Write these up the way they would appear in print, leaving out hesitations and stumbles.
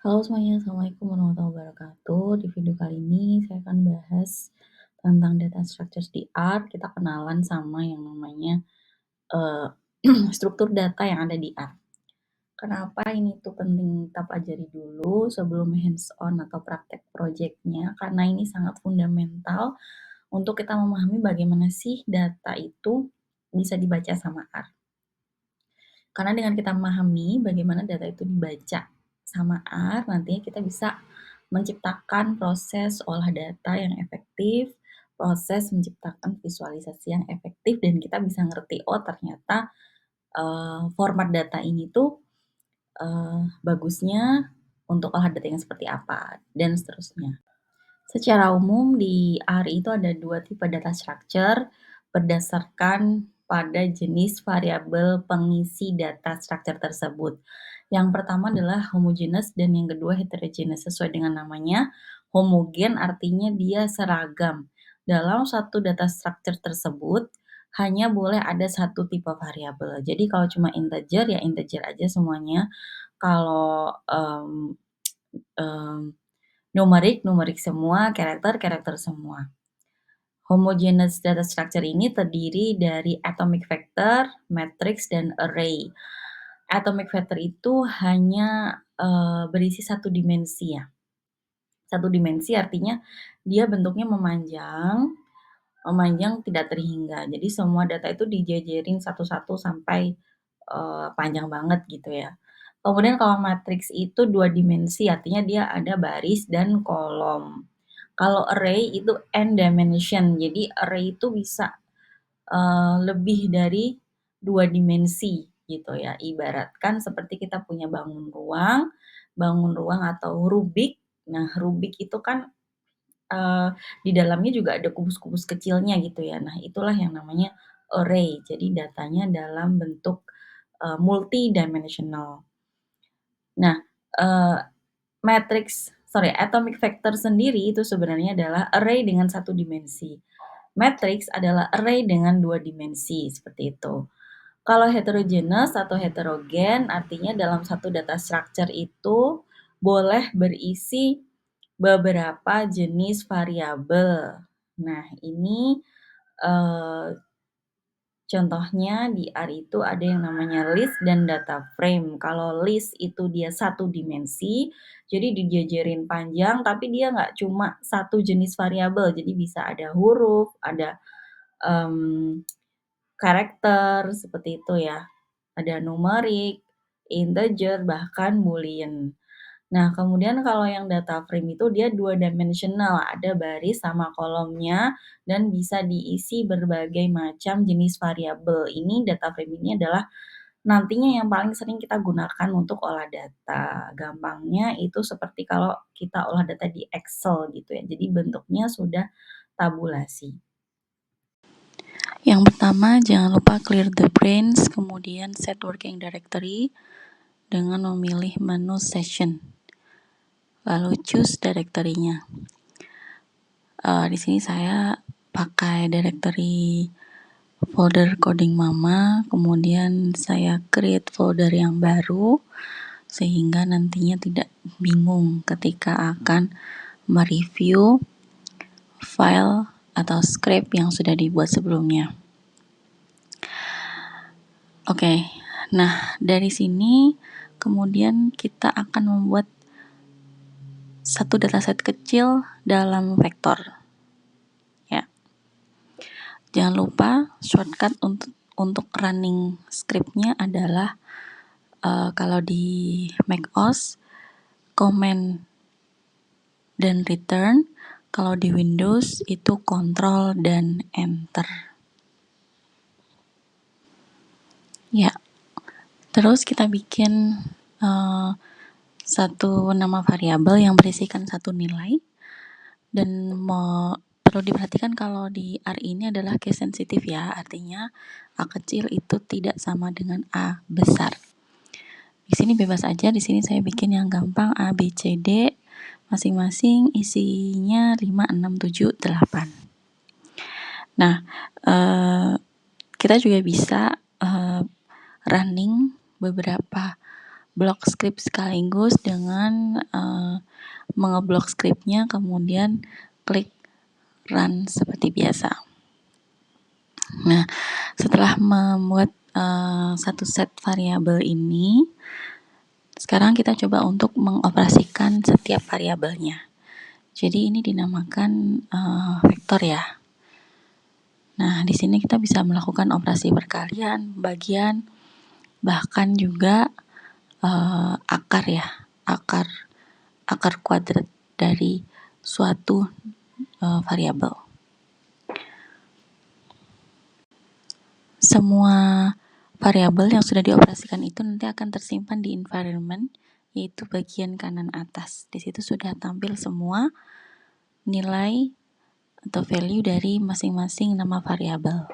Halo semuanya, Assalamualaikum warahmatullahi wabarakatuh. Di video kali ini saya akan bahas tentang data structures di R. Kita kenalan sama yang namanya eh, struktur data yang ada di R. Kenapa ini tuh penting kita pelajari dulu sebelum hands on atau praktek projectnya? Karena ini sangat fundamental untuk kita memahami bagaimana sih data itu bisa dibaca sama R. Karena dengan kita memahami bagaimana data itu dibaca sama R, nantinya kita bisa menciptakan proses olah data yang efektif, proses menciptakan visualisasi yang efektif, dan kita bisa ngerti, oh ternyata format data ini tuh bagusnya untuk olah data yang seperti apa, dan seterusnya. Secara umum di R itu ada dua tipe data structure berdasarkan pada jenis variabel pengisi data structure tersebut. Yang pertama adalah homogeneous dan yang kedua heterogeneous. Sesuai dengan namanya, homogen artinya dia seragam. Dalam satu data structure tersebut hanya boleh ada satu tipe variabel. Jadi kalau cuma integer ya integer aja semuanya. Kalau numerik semua, karakter semua. Homogeneous data structure ini terdiri dari atomic vector, matrix, dan array. Atomic vector itu hanya berisi satu dimensi ya. Satu dimensi artinya dia bentuknya memanjang tidak terhingga. Jadi semua data itu dijajarin satu-satu sampai panjang banget gitu ya. Kemudian kalau matriks itu dua dimensi, artinya dia ada baris dan kolom. Kalau array itu n dimension, jadi array itu bisa lebih dari dua dimensi gitu ya. Ibaratkan seperti kita punya bangun ruang atau Rubik. Nah, Rubik itu kan di dalamnya juga ada kubus-kubus kecilnya gitu ya. Nah, itulah yang namanya array. Jadi datanya dalam bentuk multidimensional. Nah, atomic vector sendiri itu sebenarnya adalah array dengan satu dimensi. Matrix adalah array dengan dua dimensi, seperti itu. Kalau heterogeneous atau heterogen, artinya dalam satu data structure itu boleh berisi beberapa jenis variabel. Nah, ini contohnya di R itu ada yang namanya list dan data frame. Kalau list itu dia satu dimensi, jadi dijajarin panjang, tapi dia nggak cuma satu jenis variabel. Jadi bisa ada huruf, ada karakter, seperti itu ya. Ada numerik, integer, bahkan boolean. Nah, kemudian kalau yang data frame itu dia dua dimensional, ada baris sama kolomnya dan bisa diisi berbagai macam jenis variabel. Ini data frame ini adalah nantinya yang paling sering kita gunakan untuk olah data. Gampangnya itu seperti kalau kita olah data di Excel gitu ya. Jadi bentuknya sudah tabulasi. Yang pertama, jangan lupa clear the brains, kemudian set working directory dengan memilih menu session, lalu choose directory-nya. Di sini saya pakai directory folder coding mama, kemudian saya create folder yang baru sehingga nantinya tidak bingung ketika akan mereview file atau script yang sudah dibuat sebelumnya. Oke, nah dari sini kemudian kita akan membuat satu dataset kecil dalam vektor. Ya, jangan lupa shortcut untuk running scriptnya adalah kalau di macOS command dan return, kalau di Windows itu control dan enter. Ya, terus kita bikin satu nama variabel yang berisikan satu nilai dan perlu diperhatikan kalau di R ini adalah case sensitif ya, artinya A kecil itu tidak sama dengan A besar. Di sini bebas aja, di sini saya bikin yang gampang A, B, C, D, masing-masing isinya 5, 6, 7, 8. Nah, kita juga bisa running beberapa blok script sekaligus dengan mengeblok scriptnya, kemudian klik run seperti biasa. Nah, setelah membuat satu set variabel ini, sekarang kita coba untuk mengoperasikan setiap variabelnya. Jadi ini dinamakan vektor ya. Nah, di sini kita bisa melakukan operasi perkalian, pembagian, bahkan juga akar ya, akar kuadrat dari suatu variabel. Semua variabel yang sudah dioperasikan itu nanti akan tersimpan di environment, yaitu bagian kanan atas. Di situ sudah tampil semua nilai atau value dari masing-masing nama variabel.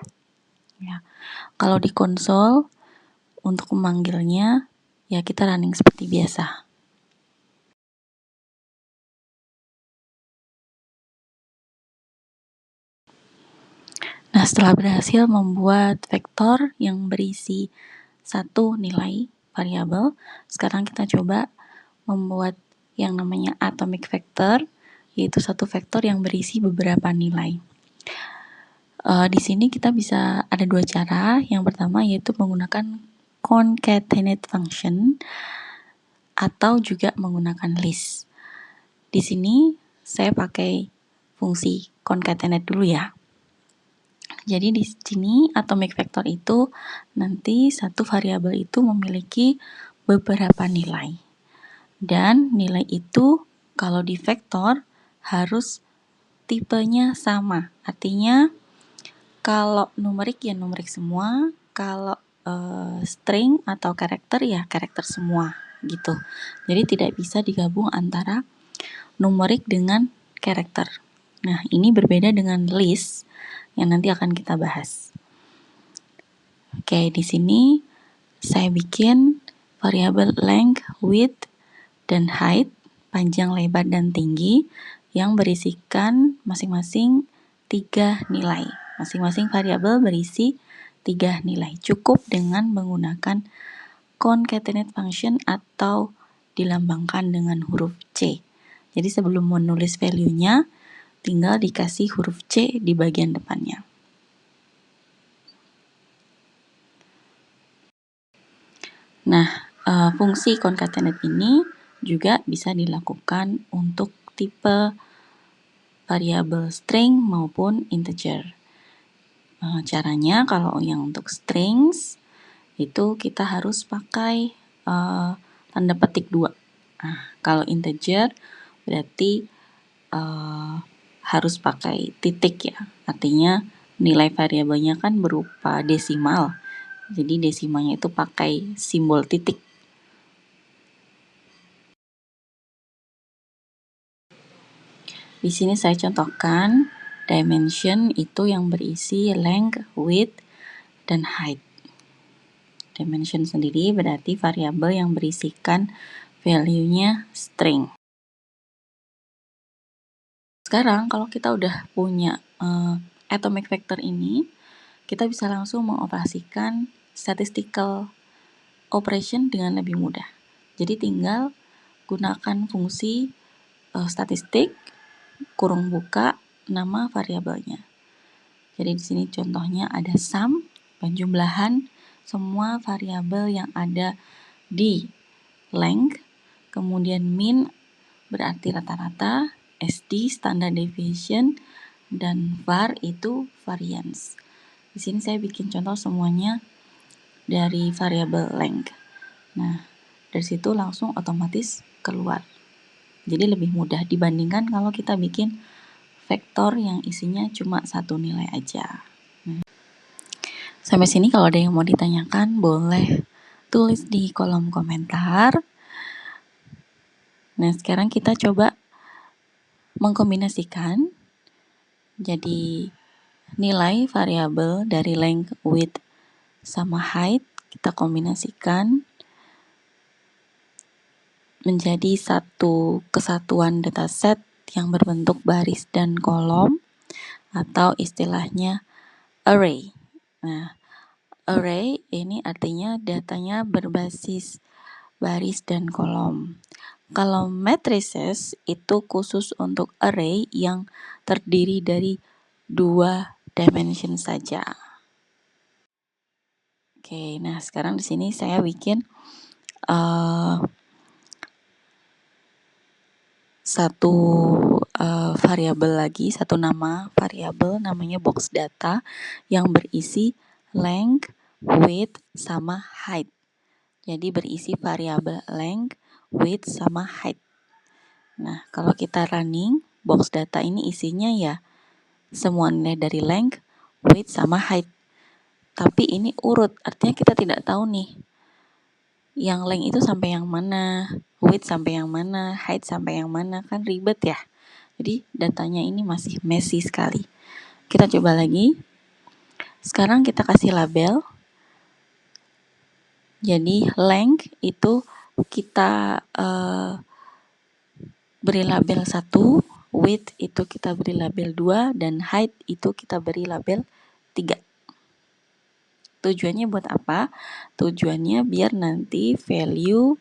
Ya. Kalau di konsol untuk memanggilnya, ya kita running seperti biasa. Nah, setelah berhasil membuat vektor yang berisi satu nilai variabel, sekarang kita coba membuat yang namanya atomic vector, yaitu satu vektor yang berisi beberapa nilai. Di sini kita bisa ada dua cara. Yang pertama yaitu menggunakan concatenate function atau juga menggunakan list. Di sini saya pakai fungsi concatenate dulu ya. Jadi di sini atomic vector itu nanti satu variabel itu memiliki beberapa nilai. Dan nilai itu kalau di vektor harus tipenya sama. Artinya kalau numerik ya numerik semua, kalau string atau karakter ya karakter semua gitu. Jadi tidak bisa digabung antara numerik dengan karakter. Nah, ini berbeda dengan list yang nanti akan kita bahas. Oke, di sini saya bikin variabel length, width, dan height, panjang, lebar, dan tinggi yang berisikan masing-masing 3 nilai. Masing-masing variabel berisi 3 nilai. Cukup dengan menggunakan concatenate function atau dilambangkan dengan huruf C. Jadi sebelum menulis value-nya, tinggal dikasih huruf C di bagian depannya. Nah, fungsi concatenate ini juga bisa dilakukan untuk tipe variabel string maupun integer. Caranya kalau yang untuk strings itu kita harus pakai tanda petik 2. Nah, kalau integer berarti harus pakai titik ya. Artinya nilai variabelnya kan berupa desimal. Jadi desimalnya itu pakai simbol titik. Di sini saya contohkan dimension itu yang berisi length, width, dan height. Dimension sendiri berarti variabel yang berisikan value-nya string. Sekarang kalau kita udah punya atomic vector ini, kita bisa langsung mengoperasikan statistical operation dengan lebih mudah. Jadi tinggal gunakan fungsi statistik kurung buka nama variabelnya. Jadi di sini contohnya ada sum, penjumlahan semua variabel yang ada di length, kemudian min berarti rata-rata, SD standard deviation, dan var itu variance. Di sini saya bikin contoh semuanya dari variabel length. Nah, dari situ langsung otomatis keluar. Jadi lebih mudah dibandingkan kalau kita bikin vektor yang isinya cuma satu nilai aja. Sampai sini kalau ada yang mau ditanyakan boleh tulis di kolom komentar. Nah, sekarang kita coba mengkombinasikan jadi nilai variabel dari length, width, sama height kita kombinasikan menjadi satu kesatuan dataset yang berbentuk baris dan kolom atau istilahnya array. Nah, array ini artinya datanya berbasis baris dan kolom. Kalau matrices itu khusus untuk array yang terdiri dari 2 dimension saja. Oke, nah sekarang di sini saya bikin satu variabel lagi, satu nama variabel namanya box data yang berisi length, width, sama height. Jadi berisi variabel length, width, sama height. Nah, kalau kita running, box data ini isinya ya semua nilai dari length, width, sama height. Tapi ini urut, artinya kita tidak tahu nih yang length itu sampai yang mana, width sampai yang mana, height sampai yang mana, kan ribet ya. Jadi datanya ini masih messy sekali. Kita coba lagi. Sekarang kita kasih label. Jadi length itu kita beri label 1, width itu kita beri label 2, dan height itu kita beri label 3. Tujuannya buat apa? Tujuannya biar nanti value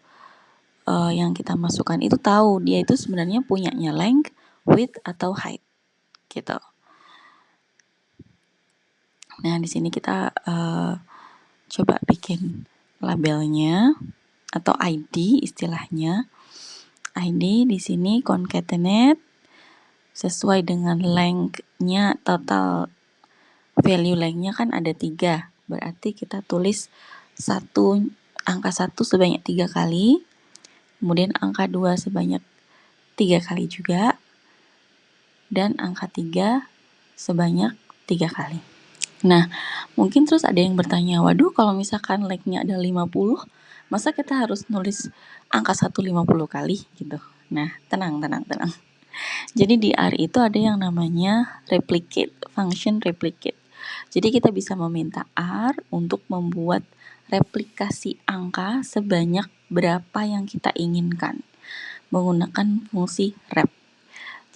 yang kita masukkan itu tahu dia itu sebenarnya punyanya length, width, atau height gitu. Nah, di sini kita coba bikin labelnya atau ID istilahnya. ID di sini concatenate sesuai dengan length-nya, total value length-nya kan ada 3. Berarti kita tulis angka 1 sebanyak 3 kali, kemudian angka 2 sebanyak 3 kali juga, dan angka 3 sebanyak 3 kali. Nah, mungkin terus ada yang bertanya, waduh kalau misalkan length-nya ada 50, masa kita harus nulis angka 1 50 kali gitu? Nah, tenang. Jadi di R itu ada yang namanya replicate, function replicate. Jadi kita bisa meminta R untuk membuat replikasi angka sebanyak berapa yang kita inginkan menggunakan fungsi rep.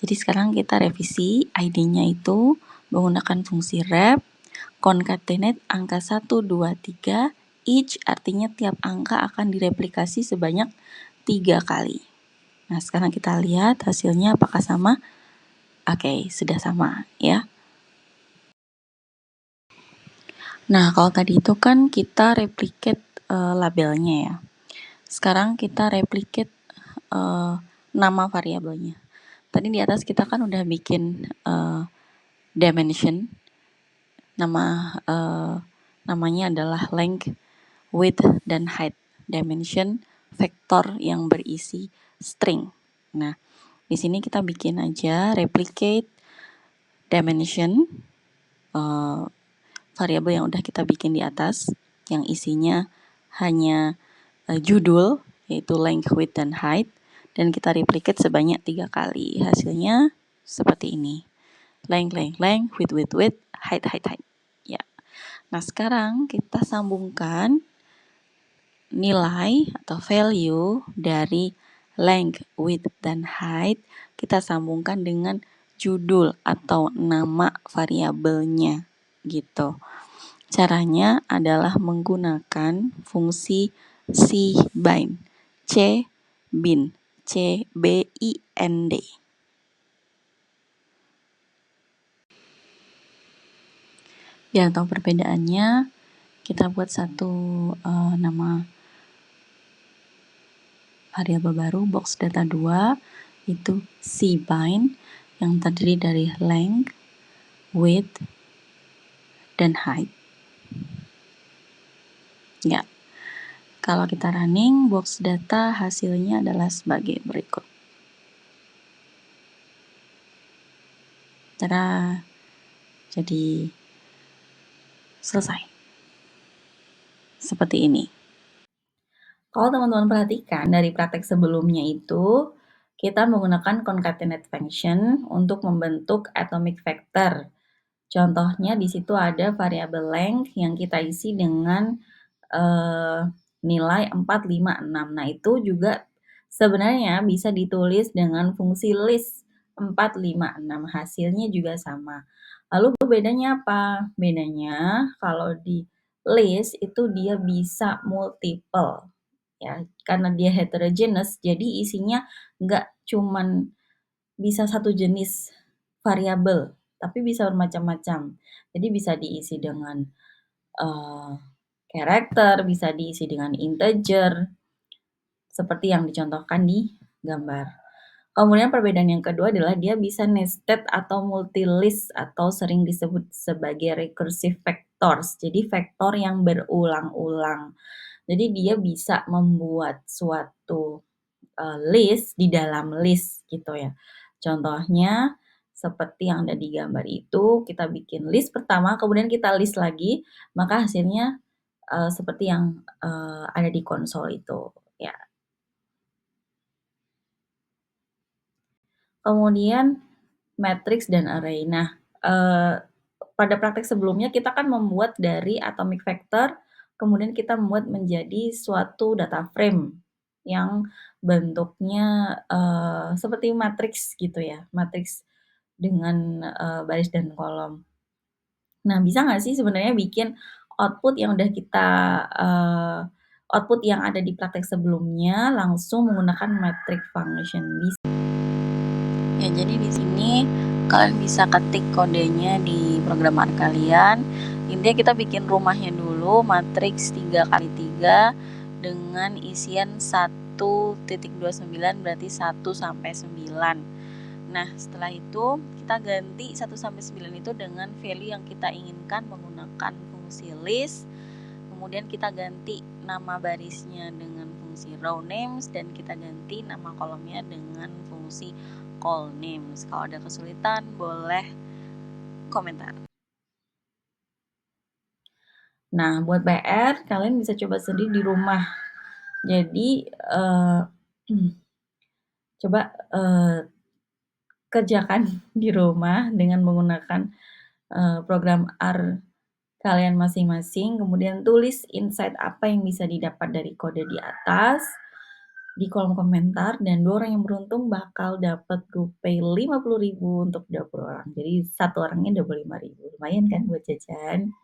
Jadi sekarang kita revisi ID-nya itu menggunakan fungsi rep, concatenate angka 1, 2, 3, each artinya tiap angka akan direplikasi sebanyak 3 kali. Nah, sekarang kita lihat hasilnya apakah sama? Oke, sudah sama ya. Nah, kalau tadi itu kan kita replicate labelnya ya. Sekarang kita replicate nama variabelnya. Tadi di atas kita kan udah bikin dimension. Namanya adalah length, width, dan height. Dimension vektor yang berisi string. Nah, di sini kita bikin aja replicate dimension variabel yang udah kita bikin di atas, yang isinya hanya judul, yaitu length, width, dan height, dan kita replicate sebanyak 3 kali. Hasilnya seperti ini. Length, width, height. Ya. Nah, sekarang kita sambungkan nilai atau value dari length, width, dan height, kita sambungkan dengan judul atau nama variabelnya gitu. Caranya adalah menggunakan fungsi cbind. C-B-I-N-D. Biar tahu perbedaannya, kita buat satu nama variabel baru, box data 2, itu cbind, yang terdiri dari length, width, dan height. Ya, kalau kita running box data hasilnya adalah sebagai berikut. Tada, jadi selesai. Seperti ini. Kalau teman-teman perhatikan dari praktek sebelumnya itu, kita menggunakan concatenate function untuk membentuk atomic vector. Contohnya di situ ada variabel length yang kita isi dengan nilai 4, 5, 6. Nah, itu juga sebenarnya bisa ditulis dengan fungsi list 4, 5, 6. Hasilnya juga sama. Lalu bedanya apa? Bedanya kalau di list itu dia bisa multiple. ya. Karena dia heterogeneous, jadi isinya nggak cuman bisa satu jenis variabel, tapi bisa bermacam-macam. Jadi bisa diisi dengan, eee, karakter, bisa diisi dengan integer, seperti yang dicontohkan di gambar. Kemudian perbedaan yang kedua adalah dia bisa nested atau multilist atau sering disebut sebagai recursive vectors. Jadi vektor yang berulang-ulang. Jadi dia bisa membuat suatu, list di dalam list gitu ya. Contohnya seperti yang ada di gambar itu, kita bikin list pertama, kemudian kita list lagi, maka hasilnya, seperti yang, ada di konsol itu, ya. Kemudian matriks dan array. Nah, pada praktek sebelumnya kita kan membuat dari atomic vector, kemudian kita membuat menjadi suatu data frame yang bentuknya, seperti matriks gitu ya, matriks dengan, baris dan kolom. Nah, bisa nggak sih sebenarnya bikin output yang udah kita, output yang ada di praktek sebelumnya langsung menggunakan metric function? Ya, jadi di sini kalian bisa ketik kodenya di programmer kalian. Intinya kita bikin rumahnya dulu, matriks 3x3 dengan isian 1.29 berarti 1 sampai 9. Nah, setelah itu kita ganti 1 sampai 9 itu dengan value yang kita inginkan menggunakan fungsi list. Kemudian kita ganti nama barisnya dengan fungsi row names dan kita ganti nama kolomnya dengan fungsi call names. Kalau ada kesulitan boleh komentar. Nah, buat PR kalian bisa coba sendiri di rumah. Jadi, coba, kerjakan di rumah dengan menggunakan, program R kalian masing-masing, kemudian tulis insight apa yang bisa didapat dari kode di atas, di kolom komentar, dan 2 orang yang beruntung bakal dapat GoPay 50.000 untuk 20 orang. Jadi 1 orangnya 25.000, lumayan kan buat jajan?